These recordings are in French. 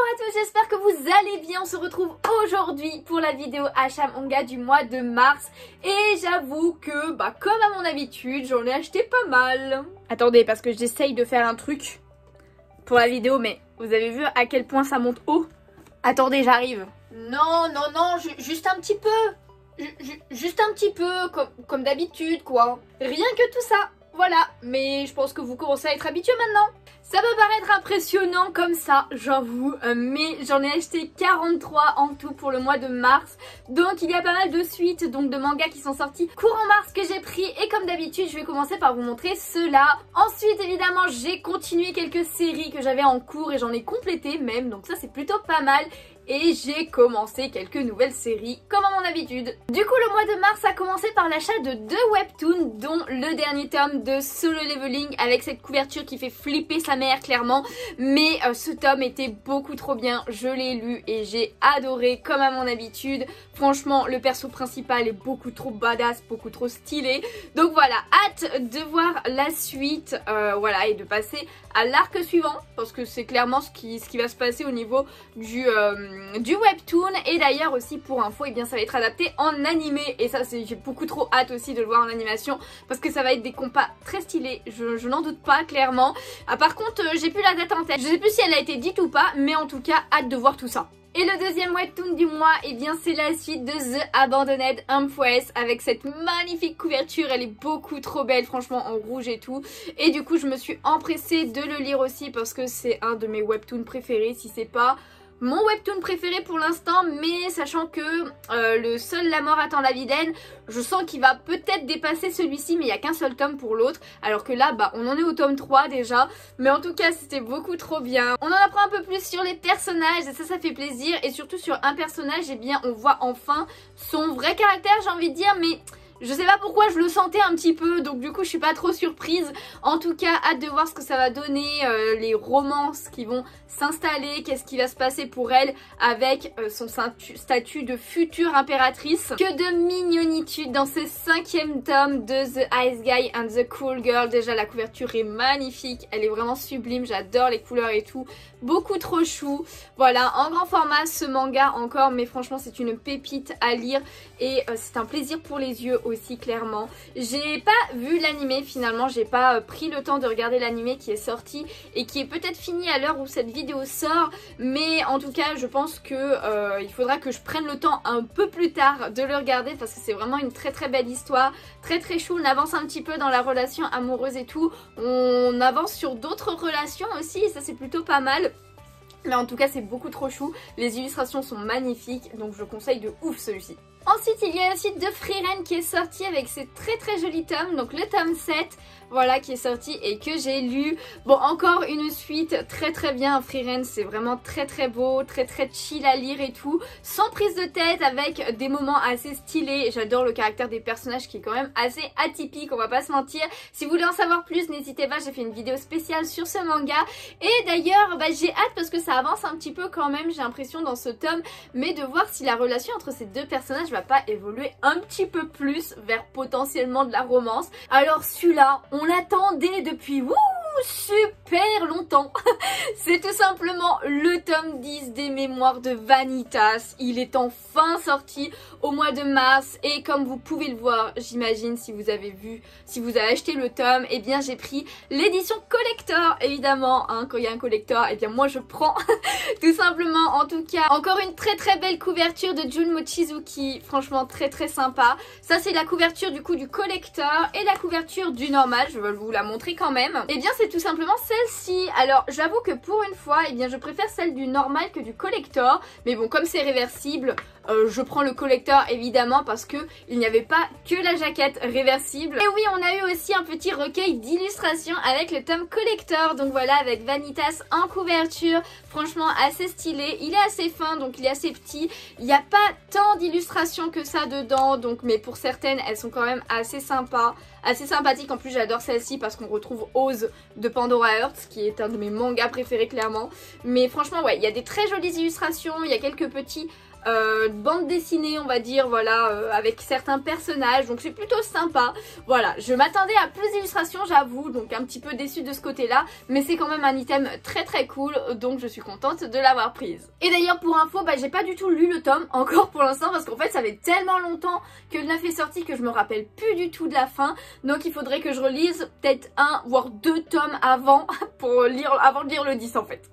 à tous, j'espère que vous allez bien. On se retrouve aujourd'hui pour la vidéo achat manga du mois de mars. Et j'avoue que, comme à mon habitude, j'en ai acheté pas mal. Attendez, parce que j'essaye de faire un truc pour la vidéo, mais vous avez vu à quel point ça monte haut? Attendez, j'arrive. Non, juste un petit peu. Juste un petit peu, comme d'habitude, quoi. Rien que tout ça. Voilà, mais je pense que vous commencez à être habitués maintenant. Ça peut paraître impressionnant comme ça, j'avoue, mais j'en ai acheté 43 en tout pour le mois de mars. Donc il y a pas mal de suites, donc de mangas qui sont sortis courant mars que j'ai pris. Et comme d'habitude, je vais commencer par vous montrer cela. Ensuite, évidemment, j'ai continué quelques séries que j'avais en cours et j'en ai complété même, donc ça c'est plutôt pas mal. Et j'ai commencé quelques nouvelles séries comme à mon habitude. Du coup le mois de mars a commencé par l'achat de 2 webtoons, dont le dernier tome de Solo Leveling avec cette couverture qui fait flipper sa mère clairement. Mais ce tome était beaucoup trop bien, je l'ai lu et j'ai adoré comme à mon habitude. Franchement le perso principal est beaucoup trop badass, beaucoup trop stylé. Donc voilà, hâte de voir la suite voilà, et de passer à l'arc suivant. Parce que c'est clairement ce qui va se passer au niveau du webtoon. Et d'ailleurs aussi pour info, et bien ça va être adapté en animé. Et ça j'ai beaucoup trop hâte aussi de le voir en animation. Parce que ça va être des combats très stylés, je n'en doute pas clairement. Par contre j'ai plus la date en tête, je sais plus si elle a été dite ou pas. Mais en tout cas hâte de voir tout ça. Et le deuxième webtoon du mois, et bien c'est la suite de The Abandoned Empress avec cette magnifique couverture. Elle est beaucoup trop belle, franchement, en rouge et tout. Et du coup je me suis empressée de le lire aussi parce que c'est un de mes webtoons préférés, si c'est pas mon webtoon préféré pour l'instant. Mais sachant que le seul La mort attend la vidaine, je sens qu'il va peut-être dépasser celui-ci, mais il n'y a qu'un seul tome pour l'autre. Alors que là, on en est au tome 3 déjà. Mais en tout cas, c'était beaucoup trop bien. On en apprend un peu plus sur les personnages et ça fait plaisir. Et surtout sur un personnage, et bien on voit enfin son vrai caractère, j'ai envie de dire, mais je sais pas pourquoi je le sentais un petit peu, donc du coup je suis pas trop surprise. En tout cas, hâte de voir ce que ça va donner, les romances qui vont s'installer, qu'est-ce qui va se passer pour elle avec son statut de future impératrice. Que de mignonitude dans ce 5e tome de The Ice Guy and the Cool Girl. Déjà la couverture est magnifique, elle est vraiment sublime, j'adore les couleurs et tout. Beaucoup trop chou. Voilà, en grand format ce manga encore, mais franchement c'est une pépite à lire et c'est un plaisir pour les yeux aussi clairement. J'ai pas vu l'animé finalement, j'ai pas pris le temps de regarder l'animé qui est sorti et qui est peut-être fini à l'heure où cette vidéo sort, mais en tout cas je pense que il faudra que je prenne le temps un peu plus tard de le regarder parce que c'est vraiment une très très belle histoire, très très chou. On avance un petit peu dans la relation amoureuse et tout, on avance sur d'autres relations aussi et ça c'est plutôt pas mal. Mais en tout cas c'est beaucoup trop chou, les illustrations sont magnifiques, donc je conseille de ouf celui-ci. Ensuite il y a la suite de Frieren qui est sortie avec ses très très jolis tomes, donc le tome 7, voilà, qui est sorti et que j'ai lu. Bon, encore une suite très très bien. Frieren c'est vraiment très très beau, très très chill à lire et tout, sans prise de tête, avec des moments assez stylés. J'adore le caractère des personnages qui est quand même assez atypique, on va pas se mentir. Si vous voulez en savoir plus, n'hésitez pas, j'ai fait une vidéo spéciale sur ce manga. Et d'ailleurs j'ai hâte parce que ça avance un petit peu quand même, j'ai l'impression dans ce tome, mais de voir si la relation entre ces deux personnages va pas évoluer un petit peu plus vers potentiellement de la romance. Alors celui-là, on l'attendait depuis super longtemps. C'est tout simplement le tome 10 des mémoires de Vanitas. Il est enfin sorti au mois de mars et comme vous pouvez le voir, j'imagine, si vous avez vu, si vous avez acheté le tome, et bien j'ai pris l'édition collector évidemment, hein, quand il y a un collector, et bien moi je prends tout simplement. En tout cas, encore une très très belle couverture de Jun Mochizuki, franchement très très sympa. Ça c'est la couverture du coup du collector et la couverture du normal, je vais vous la montrer quand même. Et bien c'est tout simplement celle-ci. Alors j'avoue que pour une fois, et bien je préfère celle du normal que du collector, mais bon comme c'est réversible, je prends le collector évidemment parce que il n'y avait pas que la jaquette réversible. Et oui, on a eu aussi un petit recueil d'illustrations avec le tome collector, donc voilà, avec Vanitas en couverture, franchement assez stylé. Il est assez fin, donc il est assez petit, il n'y a pas tant d'illustrations que ça dedans, donc mais pour certaines elles sont quand même assez sympas, assez sympathiques. En plus j'adore celle-ci parce qu'on retrouve Oz de Pandora Hearts qui est un de mes mangas préférés clairement. Mais franchement ouais, il y a des très jolies illustrations, il y a quelques petits bande dessinée on va dire, voilà, avec certains personnages, donc c'est plutôt sympa. Voilà, je m'attendais à plus d'illustrations j'avoue, donc un petit peu déçue de ce côté là, mais c'est quand même un item très très cool, donc je suis contente de l'avoir prise. Et d'ailleurs pour info, bah, j'ai pas du tout lu le tome encore pour l'instant, parce qu'en fait ça fait tellement longtemps que le 9 est sorti que je me rappelle plus du tout de la fin, donc il faudrait que je relise peut-être un voire 2 tomes avant pour lire, avant de lire le 10 en fait.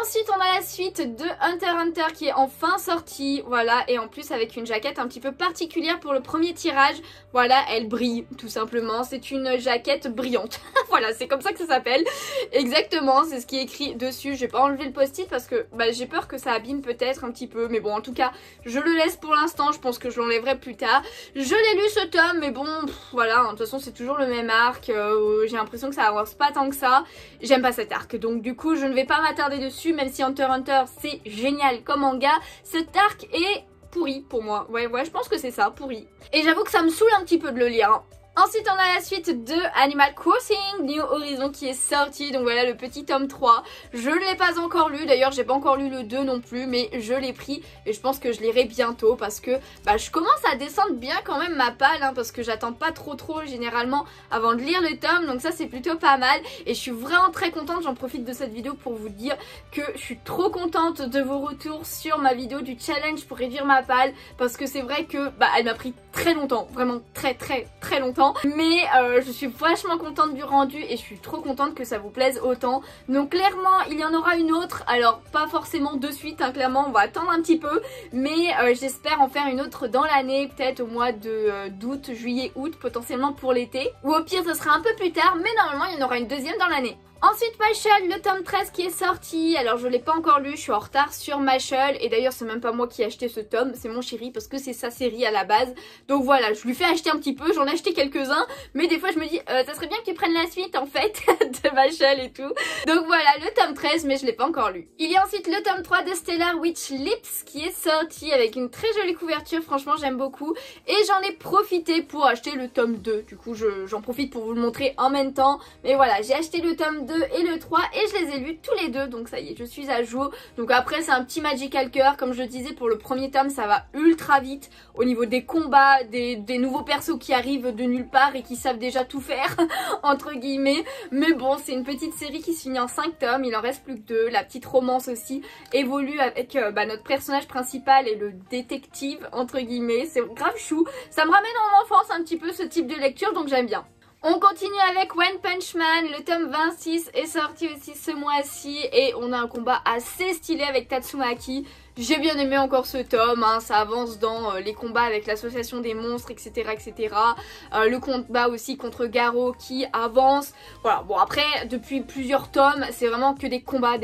Ensuite on a la suite de Hunter x Hunter qui est enfin sortie, voilà, et en plus avec une jaquette un petit peu particulière pour le premier tirage, voilà, elle brille tout simplement, c'est une jaquette brillante, voilà, c'est comme ça que ça s'appelle, exactement, c'est ce qui est écrit dessus. J'ai pas enlevé le post-it parce que bah, j'ai peur que ça abîme peut-être un petit peu, mais bon en tout cas je le laisse pour l'instant, je pense que je l'enlèverai plus tard. Je l'ai lu ce tome, mais bon, voilà, de toute façon c'est toujours le même arc, j'ai l'impression que ça avance pas tant que ça, j'aime pas cet arc, donc du coup je ne vais pas m'attarder dessus. Même si Hunter x Hunter c'est génial comme manga, cet arc est pourri pour moi. Ouais, je pense que c'est ça, pourri. Et j'avoue que ça me saoule un petit peu de le lire, hein. Ensuite on a la suite de Animal Crossing New Horizon qui est sorti, donc voilà le petit tome 3. Je ne l'ai pas encore lu, d'ailleurs j'ai pas encore lu le 2 non plus, mais je l'ai pris et je pense que je lirai bientôt parce que bah, je commence à descendre bien quand même ma palle, hein, parce que j'attends pas trop généralement avant de lire le tome, donc ça c'est plutôt pas mal et je suis vraiment très contente. J'en profite de cette vidéo pour vous dire que je suis trop contente de vos retours sur ma vidéo du challenge pour réduire ma palle, parce que c'est vrai que bah, elle m'a pris très longtemps, vraiment très longtemps. Mais je suis vachement contente du rendu et je suis trop contente que ça vous plaise autant. Donc clairement il y en aura une autre, alors pas forcément de suite, hein, clairement on va attendre un petit peu, mais j'espère en faire une autre dans l'année, peut-être au mois d'août, juillet, août, potentiellement pour l'été, ou au pire ce sera un peu plus tard, mais normalement il y en aura une deuxième dans l'année. Ensuite Mashle, le tome 13 qui est sorti, alors je l'ai pas encore lu, je suis en retard sur Mashle et d'ailleurs c'est même pas moi qui ai acheté ce tome, c'est mon chéri parce que c'est sa série à la base, donc voilà, je lui fais acheter un petit peu, j'en ai acheté quelques-uns, mais des fois je me dis ça serait bien que tu prennes la suite en fait de Mashle et tout, donc voilà le tome 13 mais je l'ai pas encore lu. Il y a ensuite le tome 3 de Stellar Witch Lips qui est sorti avec une très jolie couverture, franchement j'aime beaucoup et j'en ai profité pour acheter le tome 2, du coup j'en profite pour vous le montrer en même temps, mais voilà j'ai acheté le tome 2 et le 3 et je les ai lus tous les deux, donc ça y est je suis à jour. Donc après c'est un petit magical cœur, comme je disais pour le premier tome ça va ultra vite au niveau des combats, des nouveaux persos qui arrivent de nulle part et qui savent déjà tout faire entre guillemets, mais bon c'est une petite série qui se finit en 5 tomes, il en reste plus que 2, la petite romance aussi évolue avec notre personnage principal et le détective entre guillemets, c'est grave chou, ça me ramène en enfance un petit peu ce type de lecture, donc j'aime bien. On continue avec One Punch Man, le tome 26 est sorti aussi ce mois-ci et on a un combat assez stylé avec Tatsumaki. J'ai bien aimé encore ce tome, hein, ça avance dans les combats avec l'association des monstres, etc. etc. Le combat aussi contre Garo qui avance. Voilà, bon après, depuis plusieurs tomes, c'est vraiment que des combats,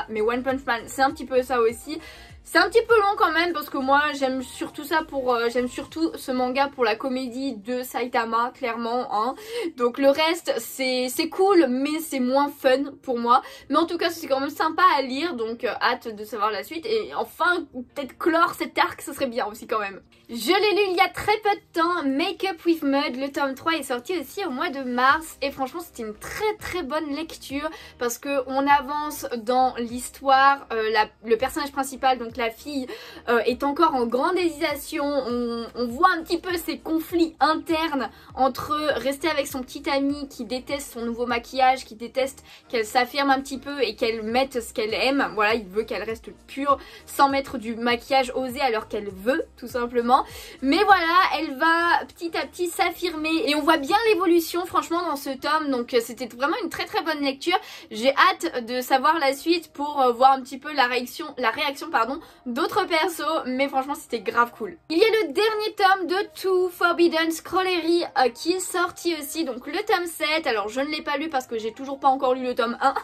mais One Punch Man, c'est un petit peu ça aussi. C'est un petit peu long quand même parce que moi j'aime surtout ça pour j'aime surtout ce manga pour la comédie de Saitama clairement, hein. Donc le reste c'est cool mais c'est moins fun pour moi, mais en tout cas c'est quand même sympa à lire, donc hâte de savoir la suite et enfin peut-être clore cet arc, ça serait bien aussi quand même. Je l'ai lu il y a très peu de temps, Make Up With Mud, le tome 3 est sorti aussi au mois de mars et franchement c'était une très bonne lecture parce que on avance dans l'histoire, le personnage principal, donc la fille, est encore en grande hésitation, on voit un petit peu ces conflits internes entre rester avec son petit ami qui déteste son nouveau maquillage, qui déteste qu'elle s'affirme un petit peu et qu'elle mette ce qu'elle aime, voilà il veut qu'elle reste pure sans mettre du maquillage osé alors qu'elle veut tout simplement. Mais voilà, elle va petit à petit s'affirmer et on voit bien l'évolution franchement dans ce tome, donc c'était vraiment une très bonne lecture. J'ai hâte de savoir la suite pour voir un petit peu la réaction d'autres persos, mais franchement c'était grave cool. Il y a le dernier tome de To Forbidden Scrollery qui est sorti aussi, donc le tome 7, alors je ne l'ai pas lu parce que j'ai toujours pas encore lu le tome 1,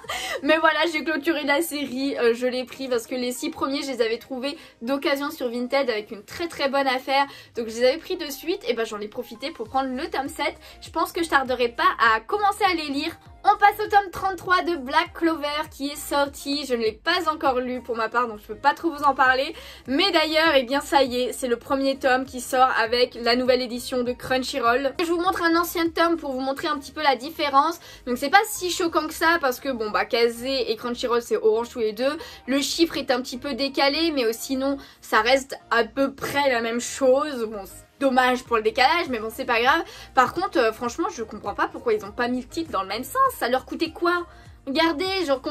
mais voilà j'ai clôturé la série, je l'ai pris parce que les 6 premiers je les avais trouvés d'occasion sur Vinted avec une très bonne affaire, donc je les avais pris de suite et ben j'en ai profité pour prendre le tome 7. Je pense que je tarderai pas à commencer à les lire On passe au tome 33 de Black Clover qui est sorti. Je ne l'ai pas encore lu pour ma part, donc je peux pas trop vous en parler. Mais d'ailleurs, eh bien ça y est, c'est le premier tome qui sort avec la nouvelle édition de Crunchyroll. Je vous montre un ancien tome pour vous montrer un petit peu la différence. Donc c'est pas si choquant que ça parce que bon bah Kazé et Crunchyroll c'est orange tous les deux. Le chiffre est un petit peu décalé, mais sinon ça reste à peu près la même chose. Bon, dommage pour le décalage, mais bon c'est pas grave. Par contre franchement je comprends pas pourquoi ils ont pas mis le titre dans le même sens. Ça leur coûtait quoi? Regardez, genre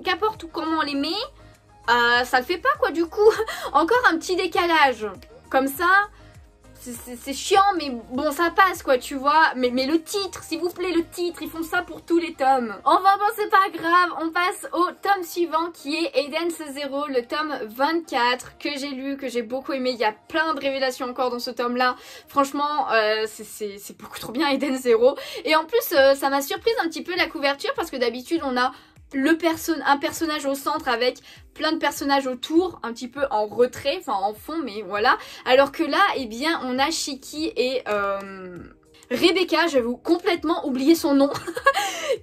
qu'importe comment on les met, ça le fait pas quoi du coup. Encore un petit décalage comme ça, c'est chiant, mais bon ça passe quoi, tu vois. Mais le titre, s'il vous plaît, le titre, ils font ça pour tous les tomes. Enfin bon, c'est pas grave, on passe au tome suivant qui est Eden Zero, le tome 24 que j'ai lu, que j'ai beaucoup aimé. Il y a plein de révélations encore dans ce tome là. Franchement c'est beaucoup trop bien Eden Zero. Et en plus ça m'a surprise un petit peu la couverture parce que d'habitude on a un personnage au centre avec plein de personnages autour, un petit peu en retrait, enfin en fond, mais voilà. Alors que là, eh bien, on a Shiki et Rebecca, j'avoue complètement oublié son nom,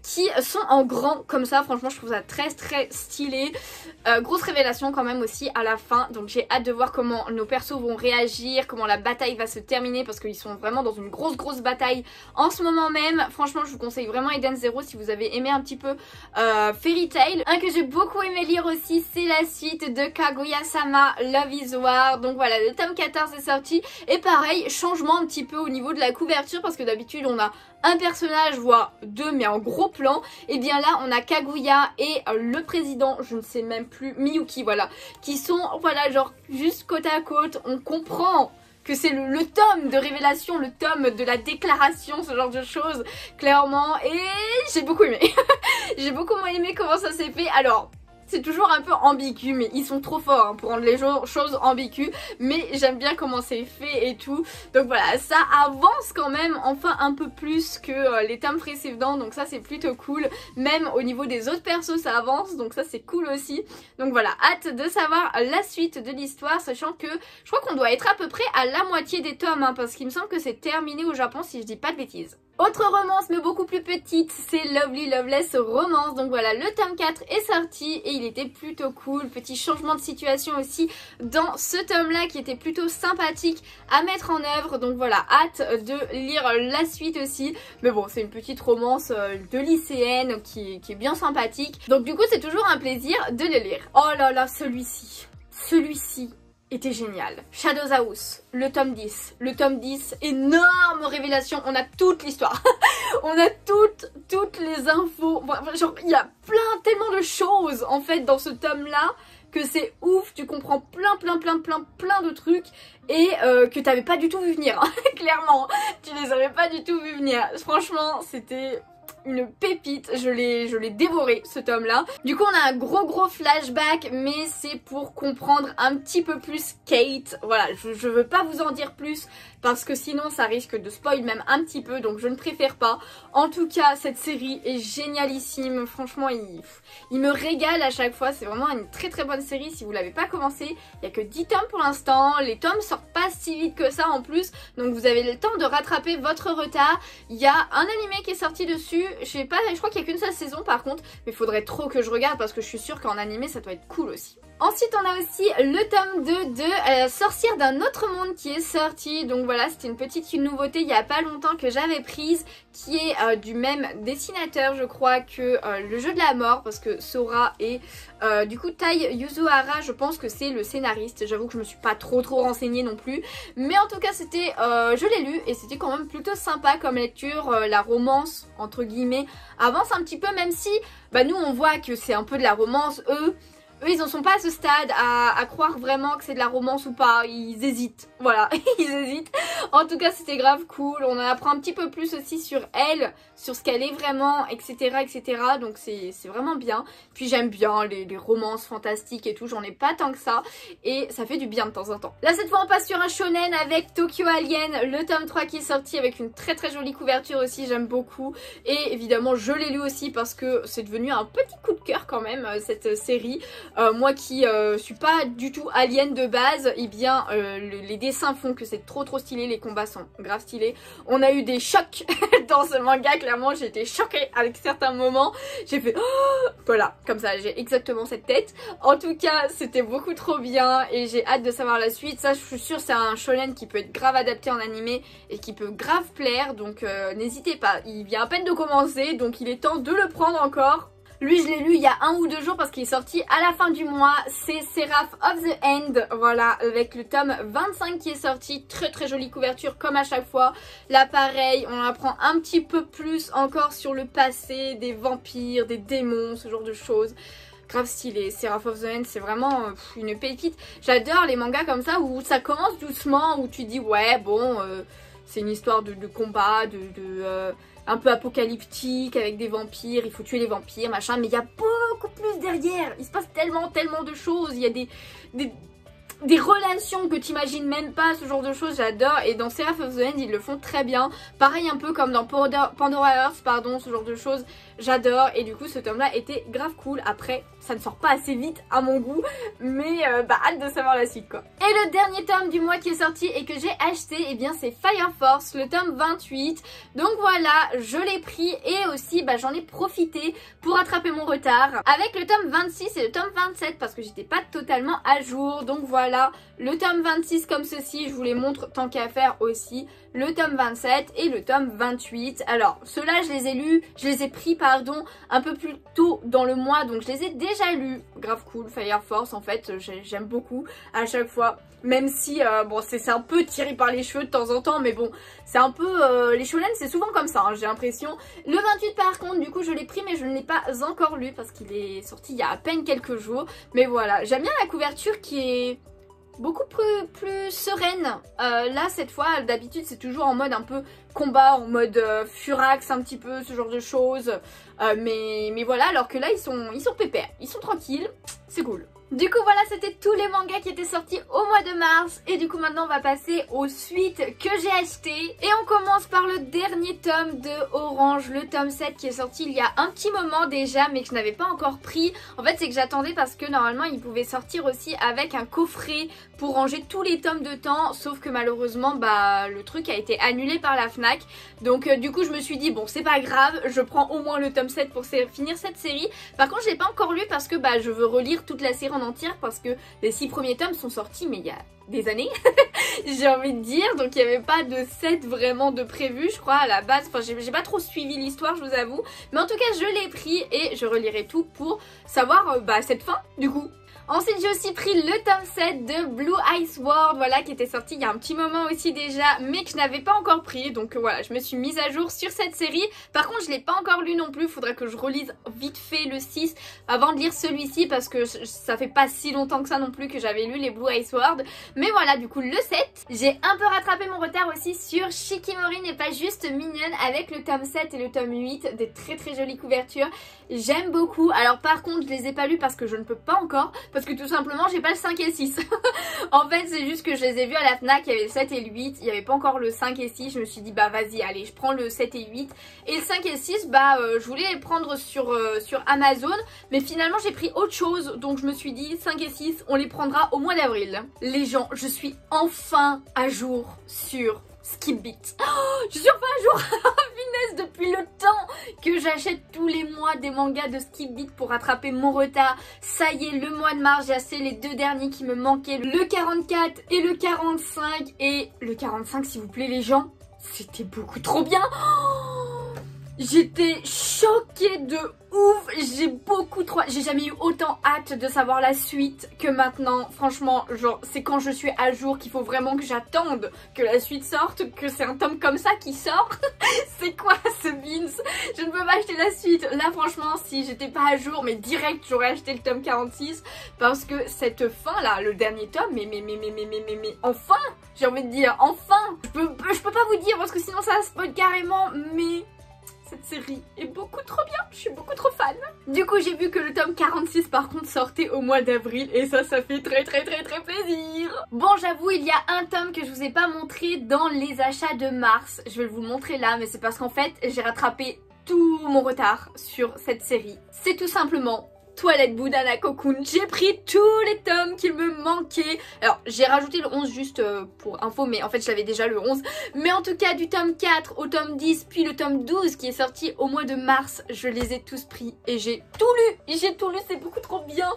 qui sont en grand comme ça. Franchement, je trouve ça très très stylé. Grosse révélation quand même aussi à la fin, donc j'ai hâte de voir comment nos persos vont réagir, comment la bataille va se terminer parce qu'ils sont vraiment dans une grosse bataille en ce moment même. Franchement, je vous conseille vraiment Eden Zero si vous avez aimé un petit peu Fairy Tail. Un que j'ai beaucoup aimé lire aussi, c'est la suite de Kaguya-sama Love is War. Donc voilà, le tome 14 est sorti et pareil, changement un petit peu au niveau de la couverture parce que d'habitude on a un personnage, voire deux, mais en gros plan. Et bien là, on a Kaguya et le président, je ne sais même plus, Miyuki, voilà, qui sont, voilà, genre juste côte à côte. On comprend que c'est le tome de révélation, le tome de la déclaration, ce genre de choses, clairement. Et j'ai beaucoup aimé. J'ai beaucoup aimé comment ça s'est fait. Alors, c'est toujours un peu ambigu, mais ils sont trop forts hein, pour rendre les choses ambiguës. Mais j'aime bien comment c'est fait et tout. Donc voilà, ça avance quand même enfin un peu plus que les tomes précédents. Donc ça c'est plutôt cool. Même au niveau des autres persos ça avance. Donc ça c'est cool aussi. Donc voilà, hâte de savoir la suite de l'histoire. Sachant que je crois qu'on doit être à peu près à la moitié des tomes. Hein, parce qu'il me semble que c'est terminé au Japon si je dis pas de bêtises. Autre romance mais beaucoup plus petite, c'est Lovely Loveless Romance. Donc voilà, le tome 4 est sorti et il était plutôt cool. Petit changement de situation aussi dans ce tome là qui était plutôt sympathique à mettre en œuvre. Donc voilà, hâte de lire la suite aussi. Mais bon, c'est une petite romance de lycéenne qui est bien sympathique. Donc du coup c'est toujours un plaisir de le lire. Oh là là, celui-ci était génial. Shadows House, le tome 10. Le tome 10, énorme révélation. On a toute l'histoire. On a toutes les infos. Genre, il y a tellement de choses en fait dans ce tome-là que c'est ouf. Tu comprends plein de trucs et que t'avais pas du tout vu venir. Clairement, tu les avais pas du tout vu venir. Franchement, c'était une pépite, je l'ai dévoré ce tome là. Du coup on a un gros flashback, mais c'est pour comprendre un petit peu plus Kate. Voilà, je veux pas vous en dire plus parce que sinon ça risque de spoil même un petit peu, donc je ne préfère pas. En tout cas cette série est génialissime, franchement il me régale à chaque fois. C'est vraiment une très bonne série. Si vous l'avez pas commencé, il n'y a que 10 tomes pour l'instant, les tomes sortent pas si vite que ça en plus, donc vous avez le temps de rattraper votre retard. Il y a un animé qui est sorti dessus, je crois qu'il n'y a qu'une seule saison par contre, mais il faudrait trop que je regarde parce que je suis sûre qu'en animé ça doit être cool aussi. Ensuite on a aussi le tome 2 de Sorcière d'un autre monde qui est sorti. Donc voilà, c'était une petite nouveauté il n'y a pas longtemps que j'avais prise, qui est du même dessinateur je crois que le jeu de la mort, parce que Sora et du coup Tai Yuzuhara, je pense que c'est le scénariste. J'avoue que je me suis pas trop renseignée non plus, mais en tout cas c'était, je l'ai lu et c'était quand même plutôt sympa comme lecture. La romance entre guillemets avance un petit peu, même si bah nous on voit que c'est un peu de la romance. Eux ils en sont pas à ce stade à croire vraiment que c'est de la romance ou pas, ils hésitent, voilà, ils hésitent. En tout cas c'était grave cool, on en apprend un petit peu plus aussi sur elle, sur ce qu'elle est vraiment, etc. Donc c'est vraiment bien. Puis j'aime bien les romances fantastiques et tout, j'en ai pas tant que ça et ça fait du bien de temps en temps. Là cette fois on passe sur un shonen avec Tokyo Alien, le tome 3 qui est sorti avec une très jolie couverture aussi, j'aime beaucoup. Et évidemment je l'ai lu aussi parce que c'est devenu un petit coup de cœur quand même cette série. Moi qui suis pas du tout alien de base, et bien les dessins font que c'est trop stylé, les combats sont grave stylés. On a eu des chocs dans ce manga, clairement j'ai été choquée avec certains moments. J'ai fait oh voilà, comme ça j'ai exactement cette tête. En tout cas c'était beaucoup trop bien et j'ai hâte de savoir la suite. Ça je suis sûre c'est un shonen qui peut être grave adapté en animé et qui peut grave plaire, donc n'hésitez pas. Il vient à peine de commencer, donc il est temps de le prendre encore. Lui je l'ai lu il y a 1 ou 2 jours parce qu'il est sorti à la fin du mois, c'est Seraph of the End, voilà, avec le tome 25 qui est sorti, très jolie couverture comme à chaque fois. Là pareil, on apprend un petit peu plus encore sur le passé des vampires, des démons, ce genre de choses. Grave stylé, Seraph of the End c'est vraiment une pépite. J'adore les mangas comme ça où ça commence doucement, où tu dis ouais bon c'est une histoire de combat, un peu apocalyptique avec des vampires, il faut tuer les vampires, machin, mais il y a beaucoup plus derrière, il se passe tellement de choses, il y a des relations que tu imagines même pas, ce genre de choses, j'adore. Et dans Seraph of the End ils le font très bien, pareil un peu comme dans Pandora Hearts, pardon, ce genre de choses, j'adore. Et du coup ce tome là était grave cool. Après ça ne sort pas assez vite à mon goût, mais hâte de savoir la suite quoi. Et le dernier tome du mois qui est sorti et que j'ai acheté, et bien c'est Fire Force, le tome 28. Donc voilà, je l'ai pris et aussi j'en ai profité pour rattraper mon retard avec le tome 26 et le tome 27 parce que j'étais pas totalement à jour. Donc voilà, le tome 26 comme ceci, je vous les montre tant qu'à faire aussi, le tome 27 et le tome 28. Alors ceux-là je les ai lus, je les ai pris pardon un peu plus tôt dans le mois, donc je les ai déjà lus. Grave cool, Fire Force en fait, j'aime beaucoup à chaque fois, même si bon c'est un peu tiré par les cheveux de temps en temps, mais bon c'est un peu les shonen c'est souvent comme ça hein, j'ai l'impression. Le 28 par contre du coup je l'ai pris mais je ne l'ai pas encore lu parce qu'il est sorti il y a à peine quelques jours, mais voilà, j'aime bien la couverture qui est beaucoup plus sereine. Là cette fois d'habitude c'est toujours en mode un peu combat, en mode furax un petit peu, ce genre de choses, mais voilà, alors que là ils sont pépères, ils sont tranquilles, c'est cool. Du coup voilà, c'était tous les mangas qui étaient sortis au mois de mars. Et du coup maintenant on va passer aux suites que j'ai achetées. Et on commence par le dernier tome de Orange, le tome 7 qui est sorti il y a un petit moment déjà, mais que je n'avais pas encore pris. En fait c'est que j'attendais parce que normalement il pouvait sortir aussi avec un coffret pour ranger tous les tomes de temps. Sauf que malheureusement le truc a été annulé par la Fnac. Donc du coup je me suis dit bon c'est pas grave, je prends au moins le tome 7 pour finir cette série. Par contre je l'ai pas encore lu parce que je veux relire toute la série en entière parce que les 6 premiers tomes sont sortis mais il y a des années j'ai envie de dire, donc il n'y avait pas de set vraiment de prévu je crois à la base, enfin j'ai pas trop suivi l'histoire je vous avoue, mais en tout cas je l'ai pris et je relirai tout pour savoir cette fin du coup. Ensuite j'ai aussi pris le tome 7 de Blue Ice World, voilà, qui était sorti il y a un petit moment aussi déjà, mais que je n'avais pas encore pris, donc voilà, je me suis mise à jour sur cette série. Par contre je l'ai pas encore lu non plus, faudrait que je relise vite fait le 6 avant de lire celui-ci parce que ça fait pas si longtemps que ça non plus que j'avais lu les Blue Ice World. Mais voilà, du coup le 7, j'ai un peu rattrapé mon retard aussi sur Shikimori n'est pas juste mignonne avec le tome 7 et le tome 8, des très jolies couvertures, j'aime beaucoup. Alors par contre je les ai pas lus parce que je ne peux pas encore, parce que tout simplement j'ai pas le 5 et le 6 en fait c'est juste que je les ai vus à la Fnac, il y avait le 7 et le 8, il n'y avait pas encore le 5 et 6, je me suis dit vas-y allez je prends le 7 et 8, et le 5 et le 6 je voulais les prendre sur Amazon, mais finalement j'ai pris autre chose, donc je me suis dit 5 et 6 on les prendra au mois d'avril. Les gens, je suis enfin à jour sur Skipbeat. Oh, je suis enfin à jour finesse, depuis le temps que j'achète tous les mois des mangas de Skipbeat pour rattraper mon retard. Ça y est, le mois de mars, j'ai acheté les 2 derniers qui me manquaient, le 44 et le 45. Et le 45 s'il vous plaît les gens, c'était beaucoup trop bien. Oh, j'étais choquée de ouf, j'ai jamais eu autant hâte de savoir la suite que maintenant. Franchement, genre c'est quand je suis à jour qu'il faut vraiment que j'attende que la suite sorte, que c'est un tome comme ça qui sort. C'est quoi ce beans? Je ne peux pas acheter la suite. Là franchement si j'étais pas à jour, mais direct j'aurais acheté le tome 46 parce que cette fin là, le dernier tome, mais enfin, j'ai envie de dire enfin. Je peux pas vous dire parce que sinon ça spoil carrément, mais cette série est beaucoup trop bien, je suis beaucoup trop fan. Du coup j'ai vu que le tome 46 par contre sortait au mois d'avril et ça fait très plaisir. Bon j'avoue il y a un tome que je vous ai pas montré dans les achats de mars, je vais vous le montrer là, mais c'est parce qu'en fait j'ai rattrapé tout mon retard sur cette série. C'est tout simplement Twilight Budana Cocoon. J'ai pris tous les tomes qu'il me manquait. Alors j'ai rajouté le 11 juste pour info, mais en fait j'avais déjà le 11. Mais en tout cas du tome 4 au tome 10 puis le tome 12 qui est sorti au mois de mars, je les ai tous pris et j'ai tout lu. J'ai tout lu, c'est beaucoup trop bien.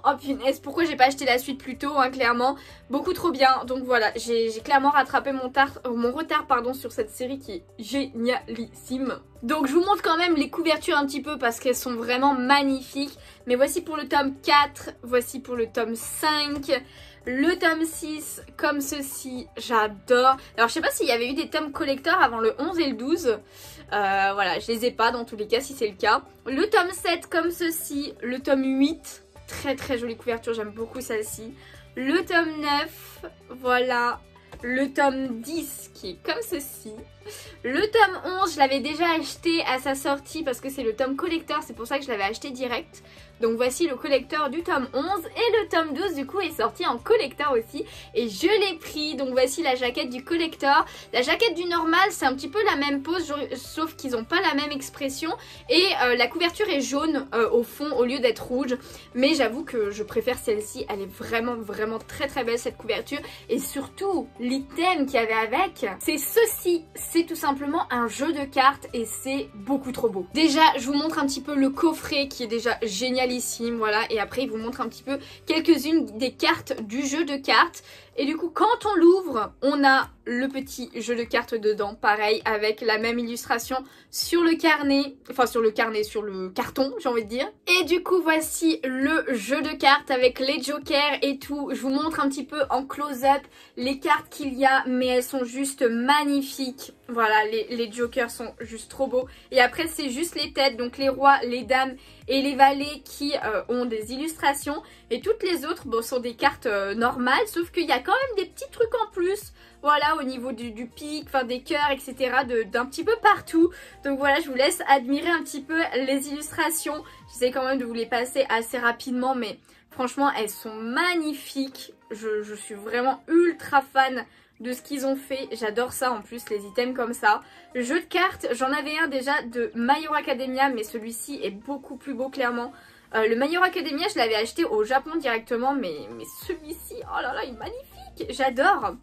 Oh punaise, pourquoi j'ai pas acheté la suite plus tôt, hein, clairement. Beaucoup trop bien. Donc voilà, j'ai clairement rattrapé mon retard pardon, sur cette série qui est génialissime. Donc je vous montre quand même les couvertures un petit peu parce qu'elles sont vraiment magnifiques. Mais voici pour le tome 4, voici pour le tome 5, le tome 6 comme ceci, j'adore. Alors je sais pas s'il y avait eu des tomes collector avant le 11 et le 12. Voilà, je les ai pas dans tous les cas si c'est le cas. Le tome 7 comme ceci, le tome 8, très très jolie couverture, j'aime beaucoup celle-ci. Le tome 9, voilà. Le tome 10 qui est comme ceci. Le tome 11, je l'avais déjà acheté à sa sortie parce que c'est le tome collector, c'est pour ça que je l'avais acheté direct. Donc voici le collector du tome 11 et le tome 12 du coup est sorti en collector aussi et je l'ai pris. Donc voici la jaquette du collector. La jaquette du normal c'est un petit peu la même pose sauf qu'ils n'ont pas la même expression et la couverture est jaune au fond au lieu d'être rouge. Mais j'avoue que je préfère celle-ci, elle est vraiment vraiment très très belle cette couverture et surtout l'item qu'il y avait avec c'est ceci. C'est tout simplement un jeu de cartes et c'est beaucoup trop beau. Déjà je vous montre un petit peu le coffret qui est déjà génial. Voilà, et après il vous montre un petit peu quelques-unes des cartes du jeu de cartes. Et du coup quand on l'ouvre, on a le petit jeu de cartes dedans, pareil avec la même illustration sur le carnet, enfin sur le carton j'ai envie de dire. Et du coup voici le jeu de cartes avec les jokers et tout. Je vous montre un petit peu en close-up les cartes qu'il y a, mais elles sont juste magnifiques. Voilà, les jokers sont juste trop beaux. Et après c'est juste les têtes, donc les rois, les dames et les valets qui ont des illustrations. Et toutes les autres bon, sont des cartes normales, sauf qu'il y a quand même des petits trucs en plus. Voilà, au niveau du pic, enfin des cœurs, etc. d'un petit peu partout. Donc voilà, je vous laisse admirer un petit peu les illustrations. J'essaie quand même de vous les passer assez rapidement, mais franchement, elles sont magnifiques. Je suis vraiment ultra fan de ce qu'ils ont fait. J'adore ça en plus, les items comme ça. Le jeu de cartes, j'en avais un déjà de My Hero Academia, mais celui-ci est beaucoup plus beau clairement. Le My Hero Academia, je l'avais acheté au Japon directement, mais celui-ci, oh là là, il est magnifique. J'adore.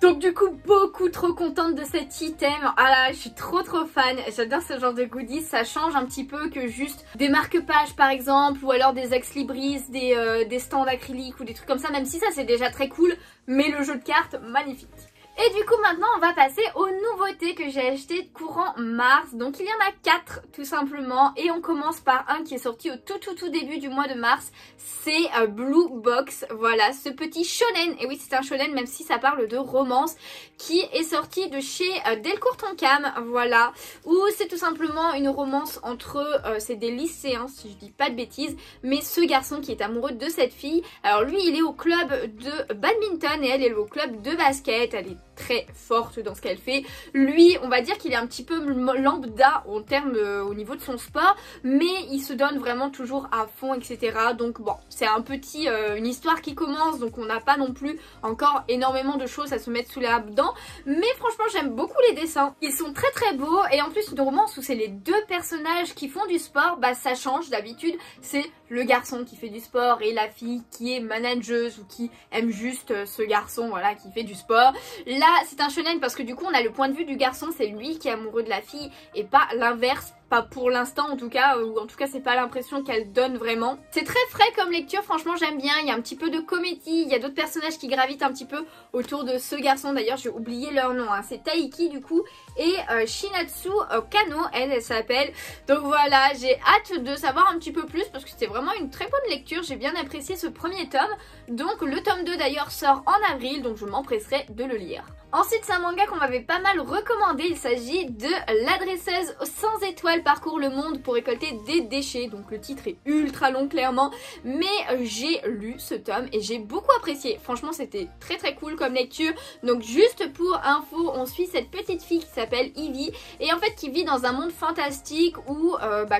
Donc du coup beaucoup trop contente de cet item. Ah là je suis trop fan. J'adore ce genre de goodies. Ça change un petit peu que juste des marque-pages par exemple, ou alors des ex-libris, des stands acryliques ou des trucs comme ça. Même si ça c'est déjà très cool, mais le jeu de cartes magnifique. Et du coup maintenant on va passer aux nouveautés que j'ai achetées courant mars. Donc il y en a 4 tout simplement. Et on commence par un qui est sorti au tout début du mois de mars. C'est Blue Box. Voilà, ce petit shonen. Et oui c'est un shonen même si ça parle de romance. Qui est sorti de chez Delcourt Tonkam. Voilà. Où c'est tout simplement une romance entre... c'est des lycéens si je dis pas de bêtises. Mais ce garçon qui est amoureux de cette fille. Alors lui il est au club de badminton et elle est au club de basket. Elle est très forte dans ce qu'elle fait. Lui, on va dire qu'il est un petit peu lambda en termes au niveau de son sport, mais il se donne vraiment toujours à fond, etc. Donc bon, c'est un petit, une histoire qui commence, donc on n'a pas non plus encore énormément de choses à se mettre sous la dent, mais franchement j'aime beaucoup les dessins. Ils sont très beaux et en plus une romance où c'est les deux personnages qui font du sport, bah ça change d'habitude, c'est le garçon qui fait du sport et la fille qui est manageuse ou qui aime juste ce garçon voilà qui fait du sport. Là c'est un shonen parce que du coup on a le point de vue du garçon, c'est lui qui est amoureux de la fille et pas l'inverse. Pas pour l'instant en tout cas, ou en tout cas c'est pas l'impression qu'elle donne vraiment. C'est très frais comme lecture, franchement j'aime bien, il y a un petit peu de comédie, il y a d'autres personnages qui gravitent un petit peu autour de ce garçon, d'ailleurs j'ai oublié leur nom, hein. C'est Taiki du coup et Shinatsu Kano, elle s'appelle. Donc voilà, j'ai hâte de savoir un petit peu plus parce que c'était vraiment une très bonne lecture, j'ai bien apprécié ce premier tome. Donc le tome 2 d'ailleurs sort en avril, donc je m'empresserai de le lire. Ensuite c'est un manga qu'on m'avait pas mal recommandé, il s'agit de L'adresseuse sans étoiles parcourt le monde pour récolter des déchets. Donc le titre est ultra long clairement, mais j'ai lu ce tome et j'ai beaucoup apprécié. Franchement c'était très cool comme lecture. Donc juste pour info, on suit cette petite fille qui s'appelle Ivy et en fait qui vit dans un monde fantastique où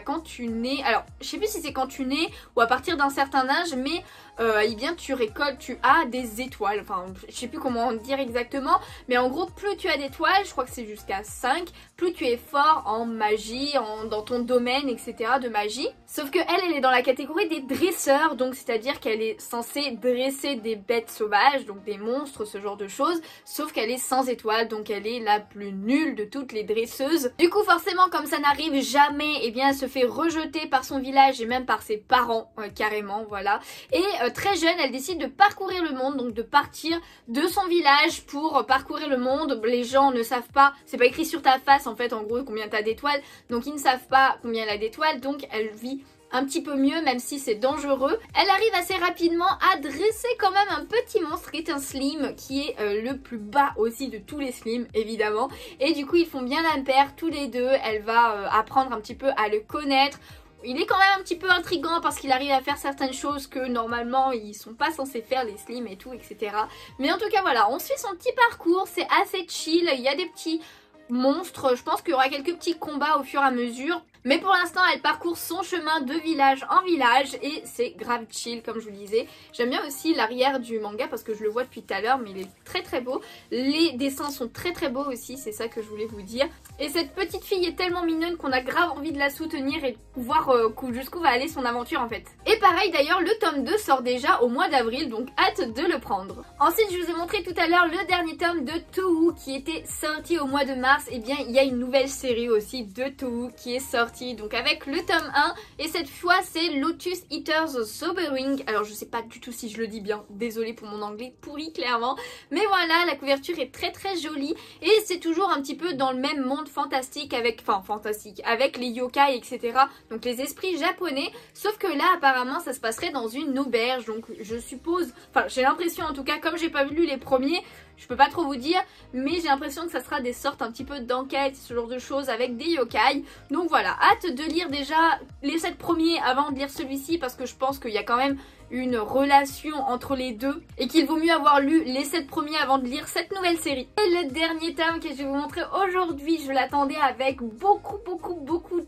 quand tu nais, alors je sais plus si c'est quand tu nais ou à partir d'un certain âge, mais eh bien tu récoltes, tu as des étoiles, enfin je sais plus comment dire exactement, mais en gros plus tu as d'étoiles, je crois que c'est jusqu'à 5, plus tu es fort en magie, dans ton domaine, etc. de magie. Sauf que elle est dans la catégorie des dresseurs, donc c'est-à-dire qu'elle est censée dresser des bêtes sauvages, donc des monstres, ce genre de choses, sauf qu'elle est sans étoiles, donc elle est la plus nulle de toutes les dresseuses. Du coup forcément comme ça n'arrive jamais, eh bien elle se fait rejeter par son village et même par ses parents, carrément, voilà. Et très jeune, elle décide de parcourir le monde, donc de partir de son village pour parcourir le monde. Les gens ne savent pas, c'est pas écrit sur ta face en fait en gros combien t'as d'étoiles, donc ils ne savent pas combien elle a d'étoiles, donc elle vit un petit peu mieux même si c'est dangereux. Elle arrive assez rapidement à dresser quand même un petit monstre qui est un slim, qui est le plus bas aussi de tous les slims évidemment, et du coup ils font bien la paire tous les deux. Elle va apprendre un petit peu à le connaître. Il est quand même un petit peu intriguant parce qu'il arrive à faire certaines choses que normalement ils sont pas censés faire, les slims et tout, etc. Mais en tout cas voilà, on suit son petit parcours, c'est assez chill, il y a des petits monstres, je pense qu'il y aura quelques petits combats au fur et à mesure. Mais pour l'instant elle parcourt son chemin de village en village et c'est grave chill comme je vous disais. J'aime bien aussi l'arrière du manga parce que je le vois depuis tout à l'heure mais il est très très beau. Les dessins sont très très beaux aussi, c'est ça que je voulais vous dire. Et cette petite fille est tellement mignonne qu'on a grave envie de la soutenir et de voir jusqu'où va aller son aventure en fait. Et pareil d'ailleurs le tome 2 sort déjà au mois d'avril, donc hâte de le prendre. Ensuite je vous ai montré tout à l'heure le dernier tome de Touhou qui était sorti au mois de mars. Et bien il y a une nouvelle série aussi de Touhou qui est sortie, donc avec le tome 1 et cette fois c'est Lotus Eater's Sobering. Alors je sais pas du tout si je le dis bien, désolée pour mon anglais pourri clairement, mais voilà, la couverture est très très jolie et c'est toujours un petit peu dans le même monde fantastique avec, avec les yokai etc, donc les esprits japonais, sauf que là apparemment ça se passerait dans une auberge, donc je suppose, enfin j'ai l'impression en tout cas, comme j'ai pas lu les premiers, je peux pas trop vous dire, mais j'ai l'impression que ça sera des sortes un petit peu d'enquêtes, ce genre de choses avec des yokai. Donc voilà, hâte de lire déjà les 7 premiers avant de lire celui-ci parce que je pense qu'il y a quand même une relation entre les deux et qu'il vaut mieux avoir lu les 7 premiers avant de lire cette nouvelle série. Et le dernier tome que je vais vous montrer aujourd'hui, je l'attendais avec beaucoup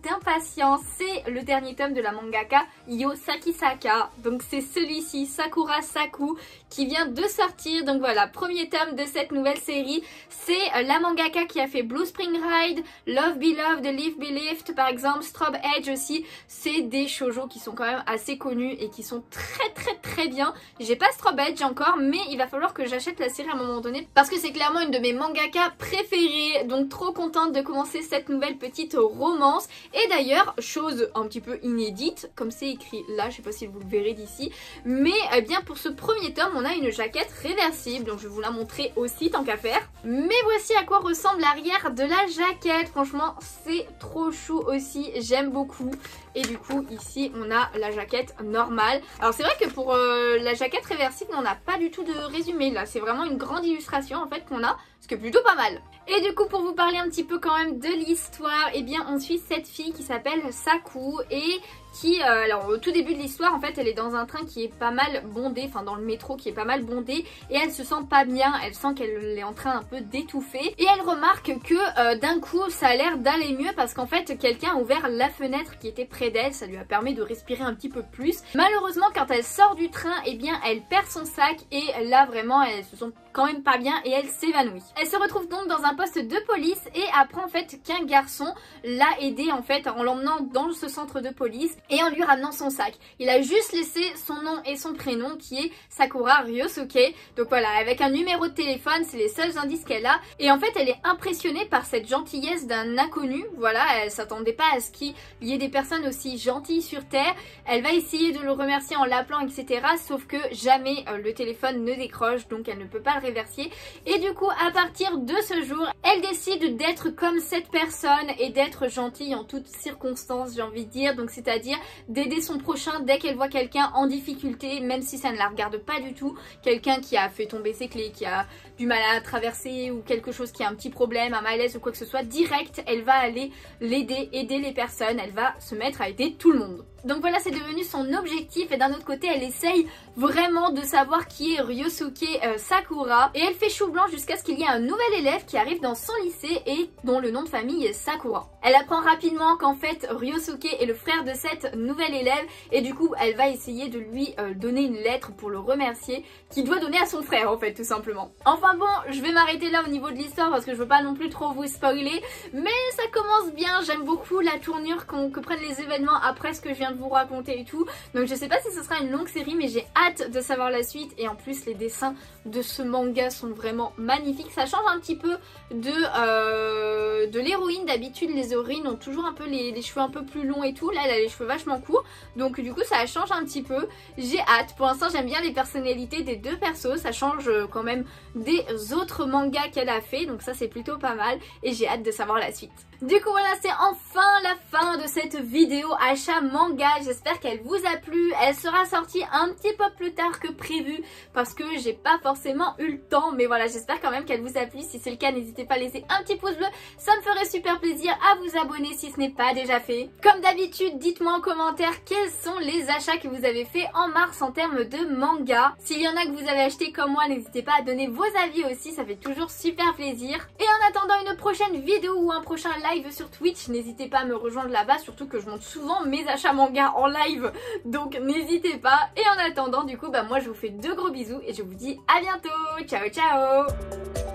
d'impatience, c'est le dernier tome de la mangaka Io Sakisaka. Donc c'est celui-ci, Sakura Saku, qui vient de sortir. Donc voilà, premier tome de cette nouvelle série. C'est la mangaka qui a fait Blue Spring Ride, Love Beloved, Live Believed par exemple, Strobe Edge aussi. C'est des shoujo qui sont quand même assez connus et qui sont très bien. J'ai pas Strobe Edge encore, mais il va falloir que j'achète la série à un moment donné parce que c'est clairement une de mes mangakas préférées. Donc trop contente de commencer cette nouvelle petite romance. Et d'ailleurs, chose un petit peu inédite, comme c'est écrit là, je sais pas si vous le verrez d'ici, mais eh bien pour ce premier tome on a une jaquette réversible, donc je vais vous la montrer aussi tant qu'à faire. Mais voici à quoi ressemble l'arrière de la jaquette, franchement c'est trop chou aussi, j'aime beaucoup. Et du coup ici on a la jaquette normale. Alors c'est vrai que pour la jaquette réversible on n'a pas du tout de résumé là, c'est vraiment une grande illustration en fait qu'on a, ce qui est plutôt pas mal. Et du coup pour vous parler un petit peu quand même de l'histoire, eh bien on suit cette fille qui s'appelle Saku et qui, alors au tout début de l'histoire en fait elle est dans un train qui est pas mal bondé, enfin dans le métro qui est pas mal bondé et elle se sent pas bien, elle sent qu'elle est en train un peu d'étouffer et elle remarque que d'un coup ça a l'air d'aller mieux parce qu'en fait quelqu'un a ouvert la fenêtre qui était près d'elle, ça lui a permis de respirer un petit peu plus. Malheureusement quand elle sort du train, eh bien elle perd son sac et là vraiment elle se sent quand même pas bien et elle s'évanouit. Elle se retrouve donc dans un poste de police et apprend en fait qu'un garçon l'a aidée en fait en l'emmenant dans ce centre de police et en lui ramenant son sac. Il a juste laissé son nom et son prénom qui est Sakura Ryosuke. Donc voilà, avec un numéro de téléphone, c'est les seuls indices qu'elle a. Et en fait, elle est impressionnée par cette gentillesse d'un inconnu. Voilà, elle s'attendait pas à ce qu'il y ait des personnes aussi gentilles sur Terre. Elle va essayer de le remercier en l'appelant, etc. Sauf que jamais le téléphone ne décroche, donc elle ne peut pas le remercier. Et du coup, à partir de ce jour, elle décide d'être comme cette personne et d'être gentille en toutes circonstances, j'ai envie de dire. Donc c'est-à-dire d'aider son prochain dès qu'elle voit quelqu'un en difficulté, même si ça ne la regarde pas du tout, quelqu'un qui a fait tomber ses clés, qui a du mal à traverser ou quelque chose qui a un petit problème, un malaise ou quoi que ce soit, direct elle va aller l'aider, aider les personnes, elle va se mettre à aider tout le monde. Donc voilà, c'est devenu son objectif et d'un autre côté elle essaye vraiment de savoir qui est Ryosuke Sakura et elle fait chou blanc jusqu'à ce qu'il y ait un nouvel élève qui arrive dans son lycée et dont le nom de famille est Sakura. Elle apprend rapidement qu'en fait Ryosuke est le frère de cette nouvelle élève et du coup elle va essayer de lui donner une lettre pour le remercier qu'il doit donner à son frère en fait tout simplement. Enfin bon, je vais m'arrêter là au niveau de l'histoire parce que je veux pas non plus trop vous spoiler, mais ça commence bien, j'aime beaucoup la tournure que prennent les événements après ce que je viens de vous raconter et tout, donc je sais pas si ce sera une longue série mais j'ai hâte de savoir la suite et en plus les dessins de ce manga sont vraiment magnifiques. Ça change un petit peu de l'héroïne. D'habitude les héroïnes ont toujours un peu les cheveux un peu plus longs et tout, là elle a les cheveux vachement courts donc du coup ça change un petit peu. J'ai hâte, pour l'instant j'aime bien les personnalités des deux persos, ça change quand même des autres mangas qu'elle a fait donc ça c'est plutôt pas mal et j'ai hâte de savoir la suite. Du coup voilà, c'est enfin la fin de cette vidéo achat manga, j'espère qu'elle vous a plu. Elle sera sortie un petit peu plus tard que prévu parce que j'ai pas forcément eu le temps, mais voilà, j'espère quand même qu'elle vous a plu. Si c'est le cas, n'hésitez pas à laisser un petit pouce bleu, ça me ferait super plaisir, à vous abonner si ce n'est pas déjà fait. Comme d'habitude, dites-moi en commentaire quels sont les achats que vous avez fait en mars en termes de manga. S'il y en a que vous avez acheté comme moi, n'hésitez pas à donner vos avis aussi, ça fait toujours super plaisir. Et en attendant une prochaine vidéo ou un prochain live sur Twitch, n'hésitez pas à me rejoindre là-bas, surtout que je montre souvent mes achats manga en live, donc n'hésitez pas. Et en attendant, du coup, moi je vous fais de gros bisous et je vous dis à bientôt. Ciao ciao.